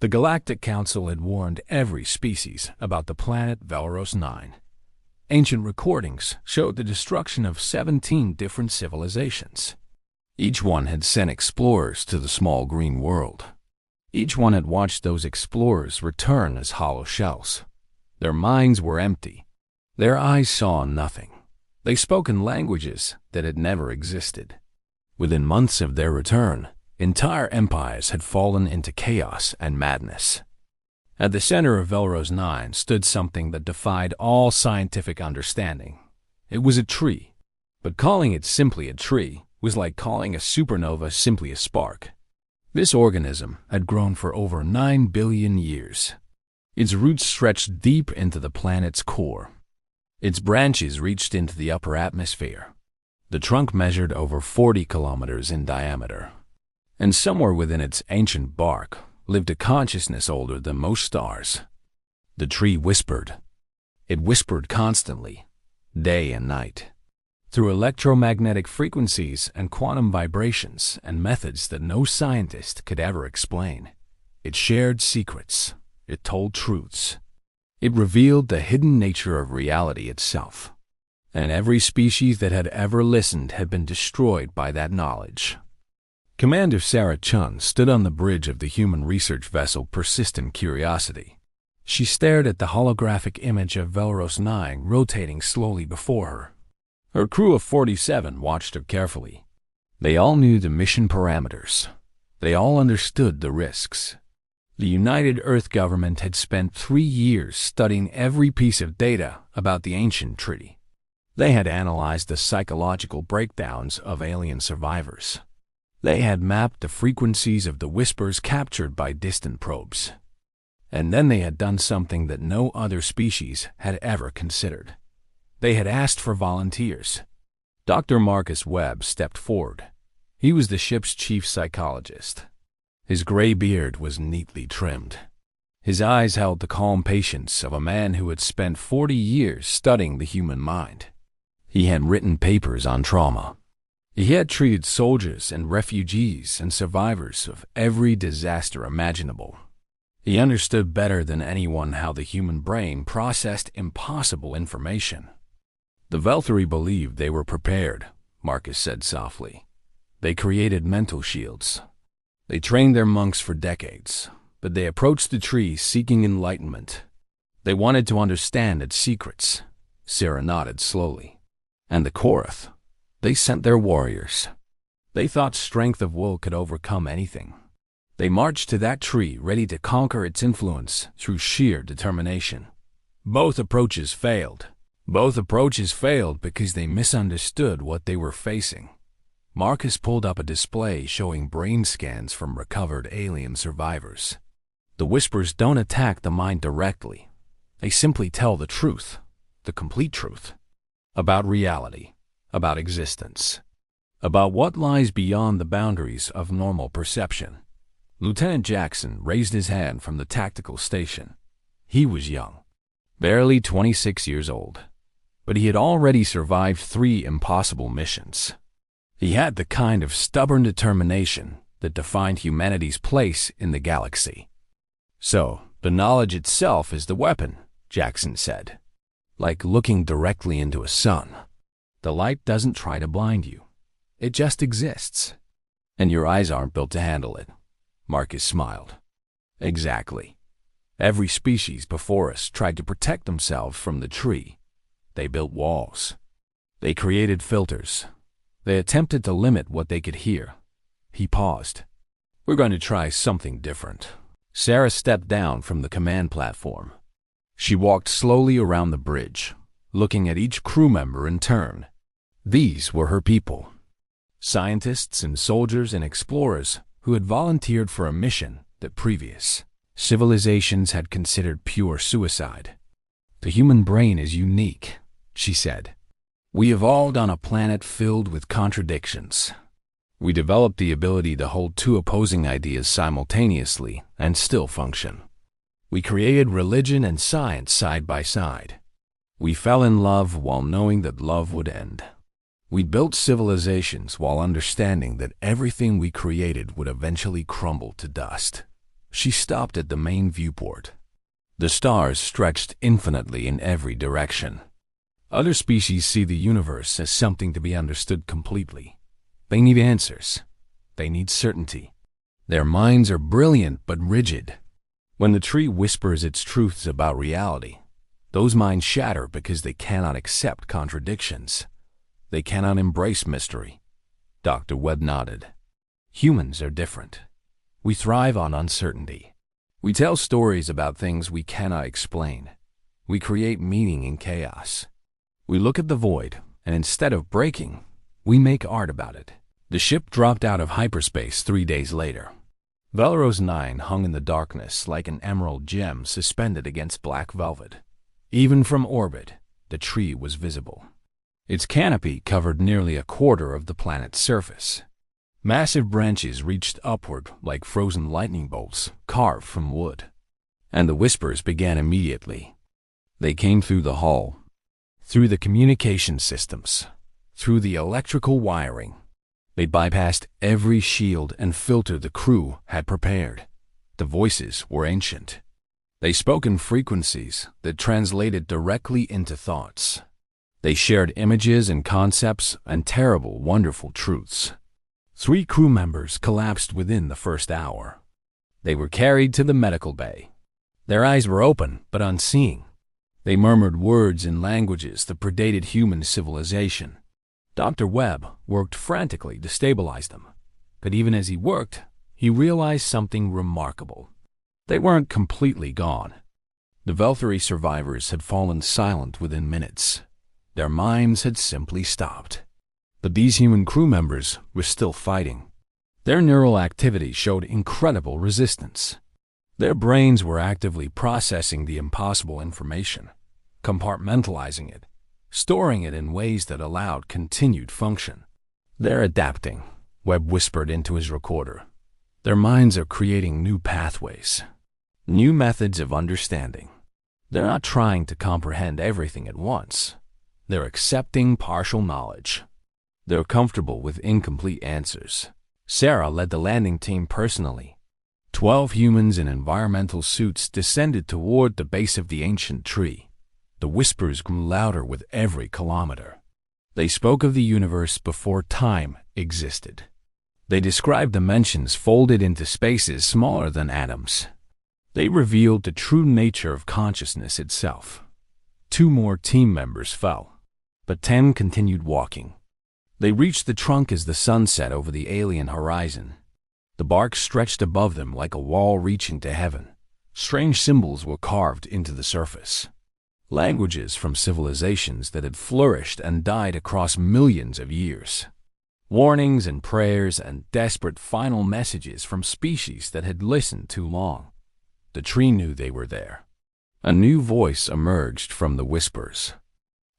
The Galactic Council had warned every species about the planet Velros 9. Ancient recordings showed the destruction of 17 different civilizations. Each one had sent explorers to the small green world. Each one had watched those explorers return as hollow shells. Their minds were empty. Their eyes saw nothing. They spoke in languages that had never existed. Within months of their return, entire empires had fallen into chaos and madness. At the center of Velros 9 stood something that defied all scientific understanding. It was a tree, but calling it simply a tree was like calling a supernova simply a spark. This organism had grown for over 9 billion years. Its roots stretched deep into the planet's core. Its branches reached into the upper atmosphere. The trunk measured over 40 kilometers in diameter. And somewhere within its ancient bark lived a consciousness older than most stars. The tree whispered. It whispered constantly, day and night, through electromagnetic frequencies and quantum vibrations and methods that no scientist could ever explain. It shared secrets. It told truths. It revealed the hidden nature of reality itself. And every species that had ever listened had been destroyed by that knowledge. Commander Sarah Chun stood on the bridge of the human research vessel Persistent Curiosity. She stared at the holographic image of Velros 9 rotating slowly before her. Her crew of 47 watched her carefully. They all knew the mission parameters. They all understood the risks. The United Earth government had spent 3 years studying every piece of data about the ancient tree. They had analyzed the psychological breakdowns of alien survivors. They had mapped the frequencies of the whispers captured by distant probes. And then they had done something that no other species had ever considered. They had asked for volunteers. Dr. Marcus Webb stepped forward. He was the ship's chief psychologist. His gray beard was neatly trimmed. His eyes held the calm patience of a man who had spent 40 years studying the human mind. He had written papers on trauma. He had treated soldiers and refugees and survivors of every disaster imaginable. He understood better than anyone how the human brain processed impossible information. The Velthari believed they were prepared, Marcus said softly. They created mental shields. They trained their monks for decades, but they approached the tree seeking enlightenment. They wanted to understand its secrets. Sarah nodded slowly. And the Korath, they sent their warriors. They thought strength of will could overcome anything. They marched to that tree ready to conquer its influence through sheer determination. Both approaches failed. Both approaches failed because they misunderstood what they were facing. Marcus pulled up a display showing brain scans from recovered alien survivors. The whispers don't attack the mind directly. They simply tell the truth, the complete truth, about reality, about existence, about what lies beyond the boundaries of normal perception. Lieutenant Jackson raised his hand from the tactical station. He was young, barely 26 years old, but he had already survived 3 impossible missions. He had the kind of stubborn determination that defined humanity's place in the galaxy. So, the knowledge itself is the weapon, Jackson said. Like looking directly into a sun. The light doesn't try to blind you. It just exists. And your eyes aren't built to handle it. Marcus smiled. Exactly. Every species before us tried to protect themselves from the tree. They built walls. They created filters. They attempted to limit what they could hear. He paused. We're going to try something different. Sarah stepped down from the command platform. She walked slowly around the bridge, looking at each crew member in turn. These were her people. Scientists and soldiers and explorers who had volunteered for a mission that previous civilizations had considered pure suicide. The human brain is unique, she said. We evolved on a planet filled with contradictions. We developed the ability to hold 2 opposing ideas simultaneously and still function. We created religion and science side by side. We fell in love while knowing that love would end. We built civilizations while understanding that everything we created would eventually crumble to dust. She stopped at the main viewport. The stars stretched infinitely in every direction. Other species see the universe as something to be understood completely. They need answers. They need certainty. Their minds are brilliant but rigid. When the tree whispers its truths about reality, those minds shatter because they cannot accept contradictions. They cannot embrace mystery. Dr. Webb nodded. Humans are different. We thrive on uncertainty. We tell stories about things we cannot explain. We create meaning in chaos. We look at the void, and instead of breaking, we make art about it. The ship dropped out of hyperspace 3 days later. Valorous 9 hung in the darkness like an emerald gem suspended against black velvet. Even from orbit, the tree was visible. Its canopy covered nearly a quarter of the planet's surface. Massive branches reached upward like frozen lightning bolts carved from wood. And the whispers began immediately. They came through the hull, through the communication systems, through the electrical wiring. They bypassed every shield and filter the crew had prepared. The voices were ancient. They spoke in frequencies that translated directly into thoughts. They shared images and concepts and terrible, wonderful truths. 3 crew members collapsed within the first hour. They were carried to the medical bay. Their eyes were open but unseeing. They murmured words in languages that predated human civilization. Dr. Webb worked frantically to stabilize them, but even as he worked, he realized something remarkable. They weren't completely gone. The Velthari survivors had fallen silent within minutes. Their minds had simply stopped. But these human crew members were still fighting. Their neural activity showed incredible resistance. Their brains were actively processing the impossible information, compartmentalizing it, storing it in ways that allowed continued function. They're adapting, Webb whispered into his recorder. Their minds are creating new pathways, new methods of understanding. They're not trying to comprehend everything at once. They're accepting partial knowledge. They're comfortable with incomplete answers. Sarah led the landing team personally. 12 humans in environmental suits descended toward the base of the ancient tree. The whispers grew louder with every kilometer. They spoke of the universe before time existed. They described dimensions folded into spaces smaller than atoms. They revealed the true nature of consciousness itself. 2 more team members fell, but 10 continued walking. They reached the trunk as the sun set over the alien horizon. The bark stretched above them like a wall reaching to heaven. Strange symbols were carved into the surface. Languages from civilizations that had flourished and died across millions of years. Warnings and prayers and desperate final messages from species that had listened too long. The tree knew they were there. A new voice emerged from the whispers.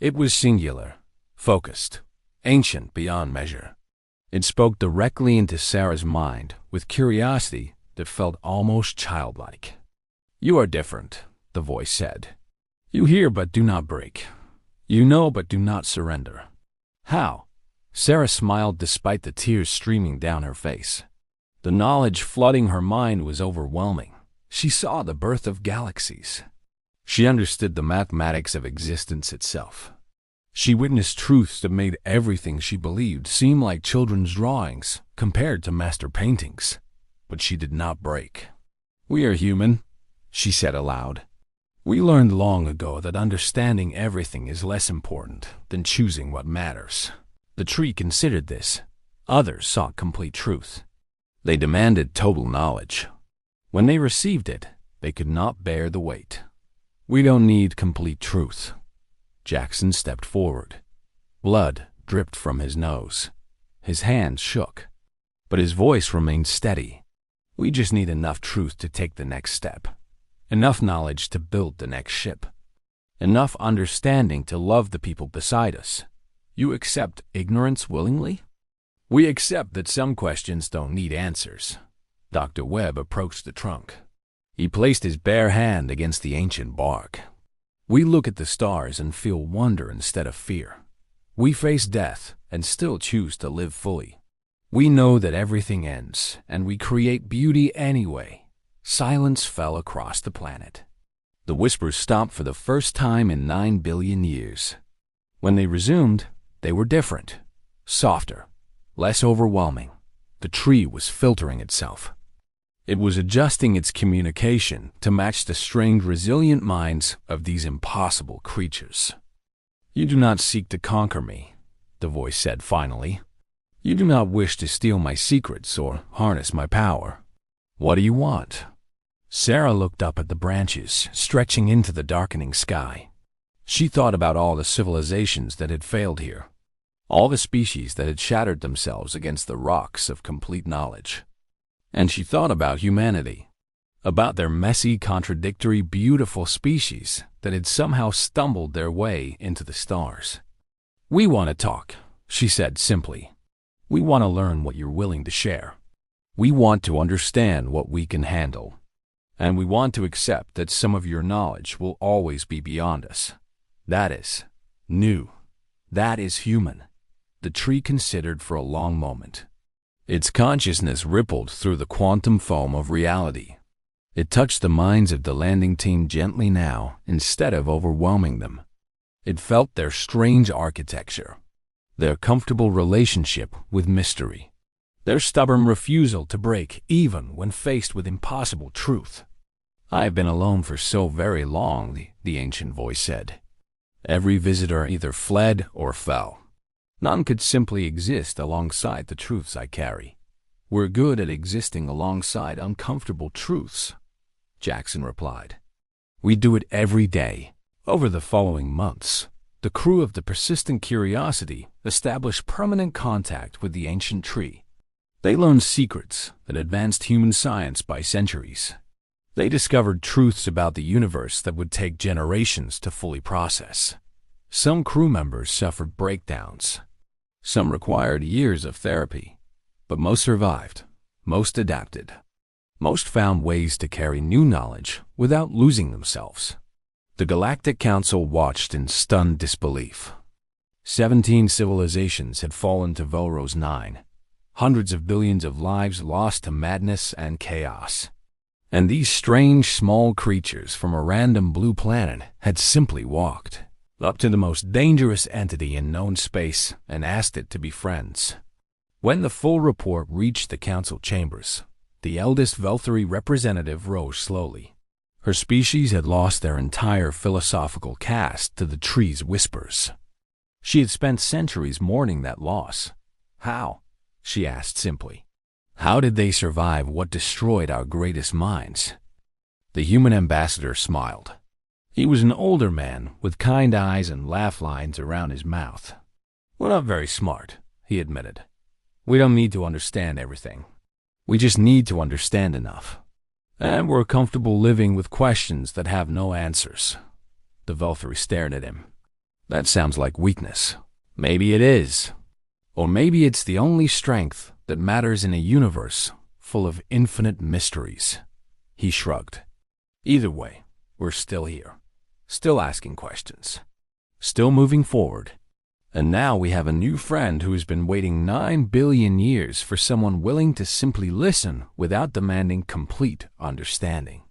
It was singular, focused, ancient beyond measure. It spoke directly into Sarah's mind with curiosity that felt almost childlike. "You are different," the voice said. "You hear but do not break. You know but do not surrender." "How?" Sarah smiled despite the tears streaming down her face. The knowledge flooding her mind was overwhelming. She saw the birth of galaxies. She understood the mathematics of existence itself. She witnessed truths that made everything she believed seem like children's drawings compared to master paintings. But she did not break. "We are human," she said aloud. "We learned long ago that understanding everything is less important than choosing what matters." The tree considered this. Others sought complete truth. They demanded total knowledge. When they received it, they could not bear the weight. "We don't need complete truth." Jackson stepped forward. Blood dripped from his nose. His hands shook, but his voice remained steady. "We just need enough truth to take the next step. Enough knowledge to build the next ship. Enough understanding to love the people beside us. You accept ignorance willingly?" "We accept that some questions don't need answers." Dr. Webb approached the trunk. He placed his bare hand against the ancient bark. "We look at the stars and feel wonder instead of fear. We face death and still choose to live fully. We know that everything ends, and we create beauty anyway. Silence fell across the planet. The whispers stopped for the first time in 9 billion years. When they resumed, they were different, softer, less overwhelming. The tree was filtering itself. It was adjusting its communication to match the strained, resilient minds of these impossible creatures. "You do not seek to conquer me," the voice said finally. "You do not wish to steal my secrets or harness my power. What do you want?" Sarah looked up at the branches stretching into the darkening sky. She thought about all the civilizations that had failed here, all the species that had shattered themselves against the rocks of complete knowledge. And she thought about humanity, about their messy, contradictory, beautiful species that had somehow stumbled their way into the stars. "We want to talk," she said simply. "We want to learn what you're willing to share. We want to understand what we can handle. And we want to accept that some of your knowledge will always be beyond us. That is new. That is human." The tree considered for a long moment. Its consciousness rippled through the quantum foam of reality. It touched the minds of the landing team gently now, instead of overwhelming them. It felt their strange architecture, their comfortable relationship with mystery, their stubborn refusal to break even when faced with impossible truth. "I've been alone for so very long," the ancient voice said. "Every visitor either fled or fell. None could simply exist alongside the truths I carry. We're good at existing alongside uncomfortable truths," Jackson replied. "We do it every day." Over the following months, the crew of the Persistent Curiosity established permanent contact with the ancient tree. They learned secrets that advanced human science by centuries. They discovered truths about the universe that would take generations to fully process. Some crew members suffered breakdowns. Some required years of therapy, but most survived, most adapted. Most found ways to carry new knowledge without losing themselves. The Galactic Council watched in stunned disbelief. 17 civilizations had fallen to Velros 9, hundreds of billions of lives lost to madness and chaos. And these strange small creatures from a random blue planet had simply walked up to the most dangerous entity in known space and asked it to be friends. When the full report reached the council chambers, the eldest Velthari representative rose slowly. Her species had lost their entire philosophical caste to the tree's whispers. She had spent centuries mourning that loss. "How?" she asked simply. "How did they survive what destroyed our greatest minds?" The human ambassador smiled. He was an older man with kind eyes and laugh lines around his mouth. "We're not very smart," he admitted. "We don't need to understand everything. We just need to understand enough. And we're comfortable living with questions that have no answers." The Velthari stared at him. "That sounds like weakness." "Maybe it is. Or maybe it's the only strength that matters in a universe full of infinite mysteries." He shrugged. "Either way, we're still here. Still asking questions. Still moving forward. And now we have a new friend who has been waiting 9 billion years for someone willing to simply listen without demanding complete understanding."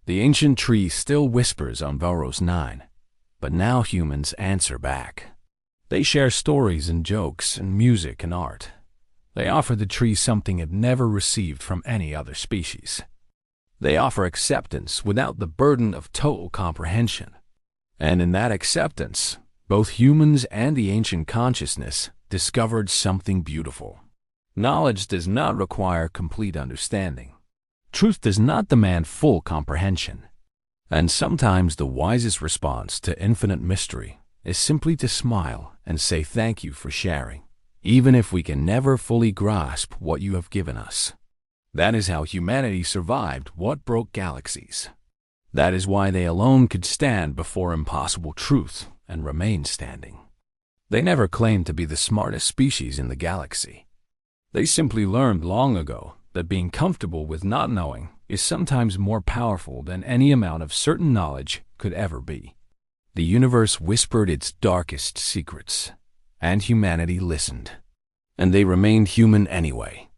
The ancient tree still whispers on Velros 9, but now humans answer back. They share stories and jokes and music and art. They offer the tree something it never received from any other species. They offer acceptance without the burden of total comprehension. And in that acceptance, both humans and the ancient consciousness discovered something beautiful. Knowledge does not require complete understanding. Truth does not demand full comprehension. And sometimes the wisest response to infinite mystery is simply to smile and say thank you for sharing, even if we can never fully grasp what you have given us. That is how humanity survived what broke galaxies. That is why they alone could stand before impossible truth and remain standing. They never claimed to be the smartest species in the galaxy. They simply learned long ago that being comfortable with not knowing is sometimes more powerful than any amount of certain knowledge could ever be. The universe whispered its darkest secrets, and humanity listened. And they remained human anyway.